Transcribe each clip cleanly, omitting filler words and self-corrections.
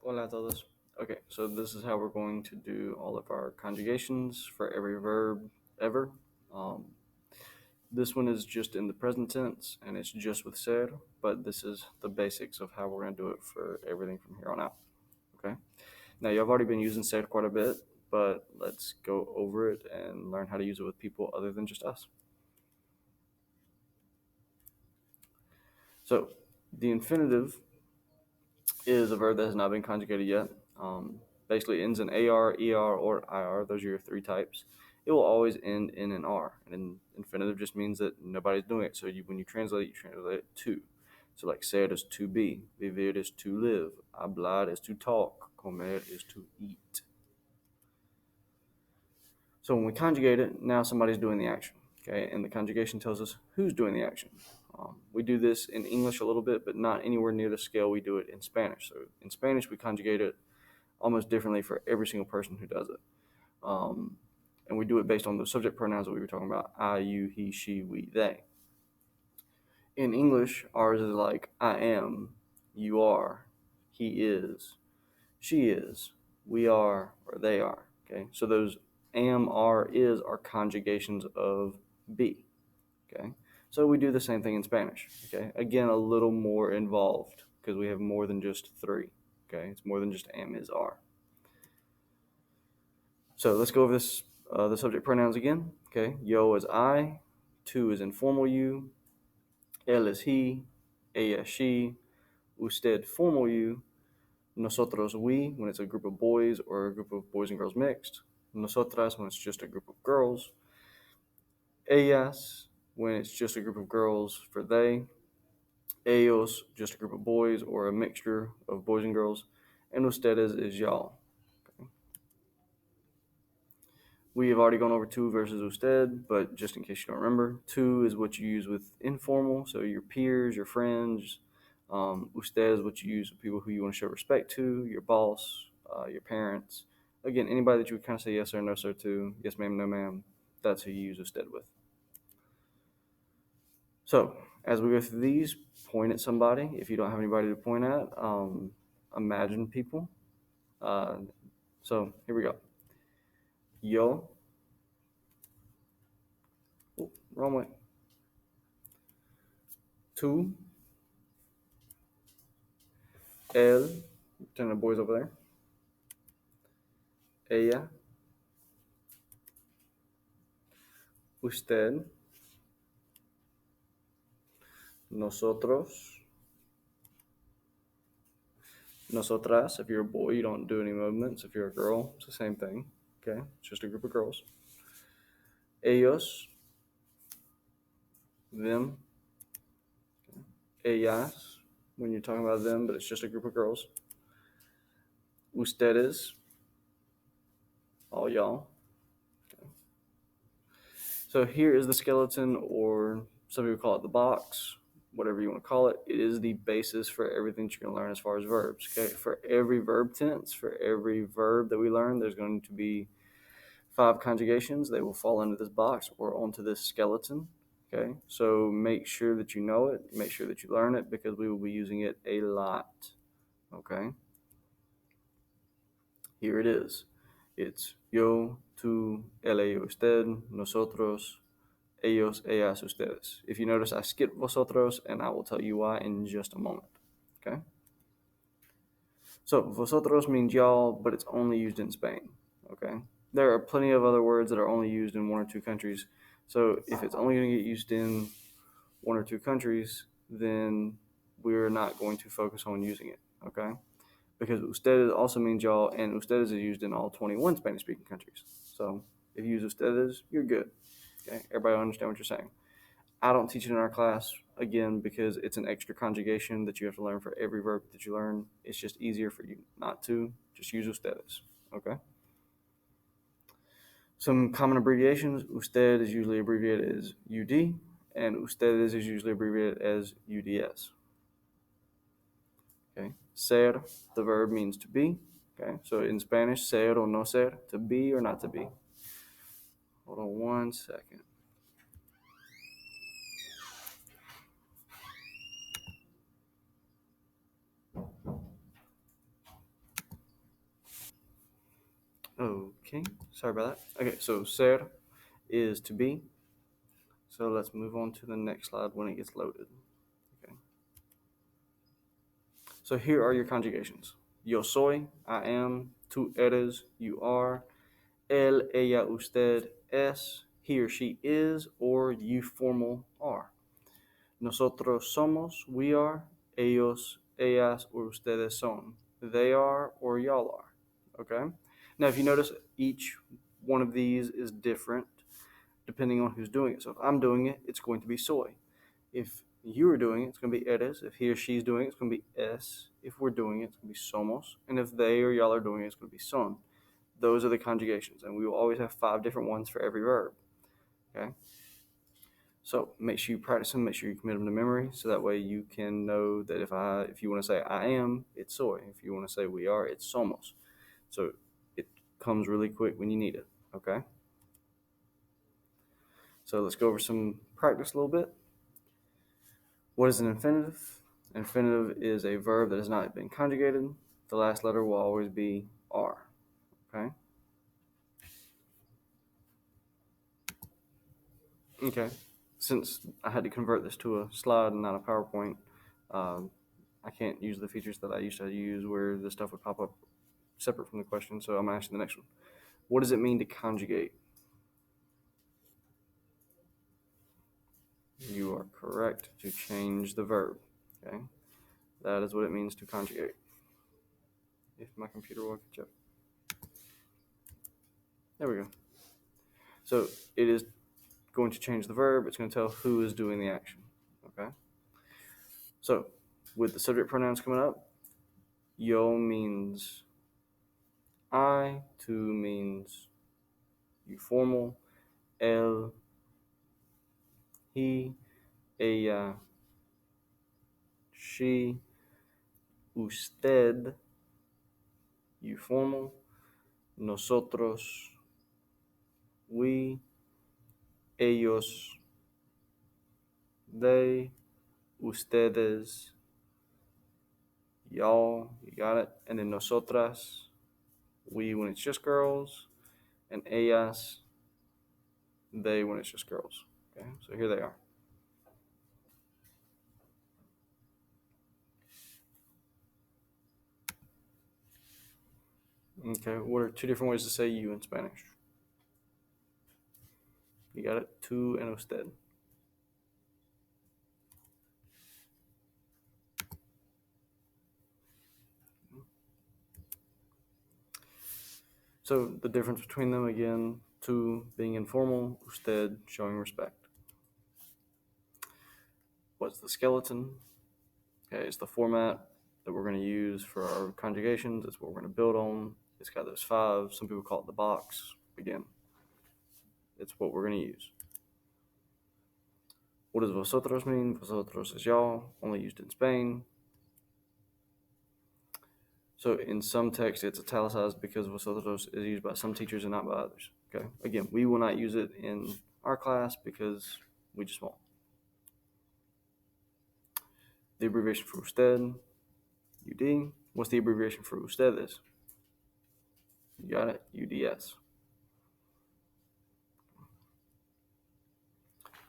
Hola a todos. Okay, so this is how we're going to do all of our conjugations for every verb ever. Um, this one is just in the present tense and it's just with ser, but this is the basics of how we're going to do it for everything from here on out. Okay, now you've already been using ser quite a bit, but let's go over it and learn how to use it with people other than just us. So, the infinitive is a verb that has not been conjugated yet. Basically ends in AR, ER, or IR. Those are your three types. It will always end in an R. And infinitive just means that nobody's doing it. So when you translate it to. So like ser is to be, vivir is to live, hablar is to talk, comer is to eat. So when we conjugate it, now somebody's doing the action. Okay, and the conjugation tells us who's doing the action. We do this in English a little bit, but not anywhere near the scale we do it in Spanish. So in Spanish, we conjugate it almost differently for every single person who does it. And we do it based on the subject pronouns that we were talking about: I, you, he, she, we, they. In English, ours is like I am, you are, he is, she is, we are, or they are. Okay, so those am, are, is are conjugations of be. Okay, so we do the same thing in Spanish. Okay, again, a little more involved because we have more than just three. Okay, it's more than just am, is, are. So let's go over this the subject pronouns again. Okay, yo is I, tú is informal you, él is he, ella she, usted formal you, nosotros we when it's a group of boys or a group of boys and girls mixed, nosotras when it's just a group of girls, ellas when it's just a group of girls for they, ellos just a group of boys or a mixture of boys and girls, and ustedes is y'all. We have already gone over tú versus usted, but just in case you don't remember, tú is what you use with informal, so your peers, your friends. Usted is what you use with people who you want to show respect to, your boss, your parents. Again, anybody that you would kind of say yes or no sir to, yes ma'am, no ma'am, that's who you use usted with. So as we go through these, point at somebody. If you don't have anybody to point at, imagine people. So here we go. Yo. Oh, wrong way. Tú. Él. Turn the boys over there. Ella. Usted. Nosotros. Nosotras. If you're a boy, you don't do any movements. If you're a girl, it's the same thing. Okay, it's just a group of girls. Ellos. Them. Ellas. When you're talking about them, but it's just a group of girls. Ustedes. All y'all. Okay. So here is the skeleton, or some people call it the box, whatever you want to call it. It is the basis for everything that you're going to learn as far as verbs. Okay, for every verb tense, for every verb that we learn, there's going to be 5 conjugations. They will fall into this box or onto this skeleton. Okay, so make sure that you know it, make sure that you learn it, because we will be using it a lot. Okay, here it is. It's yo, tú, él, ella, usted, nosotros, ellos, ellas, ustedes. If you notice, I skipped vosotros, and I will tell you why in just a moment. Okay? So, vosotros means y'all, but it's only used in Spain. Okay? There are plenty of other words that are only used in 1 or 2 countries. So, if it's only going to get used in 1 or 2 countries, then we're not going to focus on using it. Okay? Because ustedes also means y'all, and ustedes is used in all 21 Spanish speaking countries. So, if you use ustedes, you're good. Okay? Everybody understand what you're saying. I don't teach it in our class, again, because it's an extra conjugation that you have to learn for every verb that you learn. It's just easier for you not to. Just use ustedes, okay? Some common abbreviations. Usted is usually abbreviated as UD, and ustedes is usually abbreviated as UDS. Okay? Ser, the verb means to be. Okay? So in Spanish, ser or no ser, to be or not to be. Hold on 1 second. Okay, sorry about that. Okay, so ser is to be. So let's move on to the next slide when it gets loaded. Okay. So here are your conjugations. Yo soy, I am. Tú eres, you are. Él, ella, usted, es, he or she is, or you formal are. Nosotros somos, we are. Ellos, ellas, or ustedes son. They are, or y'all are. Okay? Now, if you notice, each one of these is different depending on who's doing it. So if I'm doing it, it's going to be soy. If you're doing it, it's going to be eres. If he or she's doing it, it's going to be es. If we're doing it, it's going to be somos. And if they or y'all are doing it, it's going to be son. Those are the conjugations, and we will always have 5 different ones for every verb. Okay? So make sure you practice them, make sure you commit them to memory, so that way you can know that if you want to say I am, it's soy. If you want to say we are, it's somos. So it comes really quick when you need it. Okay? So let's go over some practice a little bit. What is an infinitive? An infinitive is a verb that has not been conjugated. The last letter will always be R. Okay? Okay. Since I had to convert this to a slide and not a PowerPoint, I can't use the features that I used to use where the stuff would pop up separate from the question, so I'm asking the next one. What does it mean to conjugate? You are correct, to change the verb. Okay, that is what it means to conjugate. If my computer will catch up. There we go. So it is going to change the verb. It's going to tell who is doing the action. Okay. So with the subject pronouns coming up, yo means I, tú means you formal, él, he, ella, she, usted, you formal, nosotros, we, ellos, they, ustedes, y'all, you got it, and then nosotras, we when it's just girls, and ellas, they when it's just girls. Okay, so here they are. Okay, what are 2 different ways to say you in Spanish? You got it? Tú and usted. So the difference between them again, tú being informal, usted showing respect. What's the skeleton? Okay, it's the format that we're going to use for our conjugations. It's what we're going to build on. It's got those 5. Some people call it the box. Again, it's what we're going to use. What does vosotros mean? Vosotros is y'all, only used in Spain. So in some texts, it's italicized because vosotros is used by some teachers and not by others. Okay. Again, we will not use it in our class because we just won't. The abbreviation for usted, UD. What's the abbreviation for ustedes? You got it, UDS.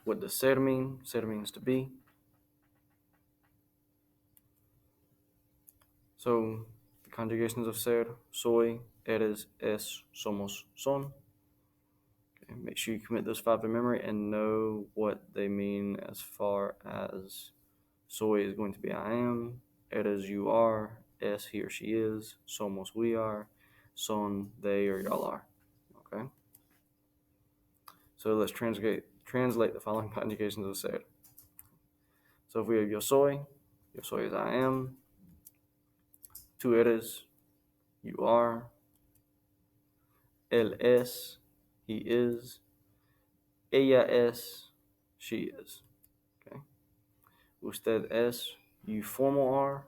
What does ser mean? Ser means to be. So the conjugations of ser, soy, eres, es, somos, son. Okay, make sure you commit those 5 to memory and know what they mean as far as soy is going to be I am, eres you are, es he or she is, somos we are, son they or y'all are. Okay? So let's translate the following conjugations of ser. So if we have yo soy is I am, tú eres, you are, él es, he is, ella es, she is. Okay? Usted es, you formal are,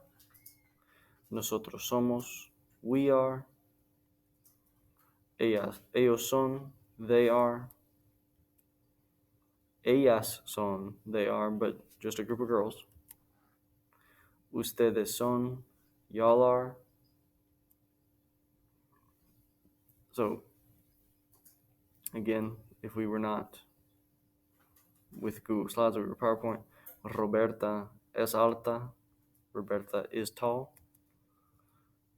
nosotros somos, we are, ellos son, they are, ellas son, they are, but just a group of girls. Ustedes son, y'all are. So Again, if we were not with Google Slides or PowerPoint, Roberta es alta. Roberta is tall.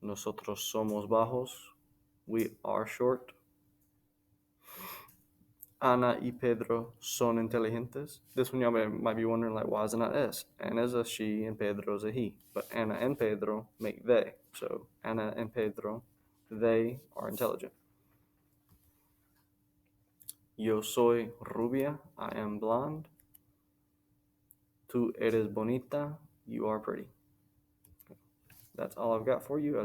Nosotros somos bajos. We are short. Ana y Pedro son inteligentes. This one y'all might be wondering, like, why is it not S? Anna's a she and Pedro's a he. But Anna and Pedro make they. So Anna and Pedro, they are intelligent. Yo soy rubia. I am blonde. Tú eres bonita. You are pretty. That's all I've got for you.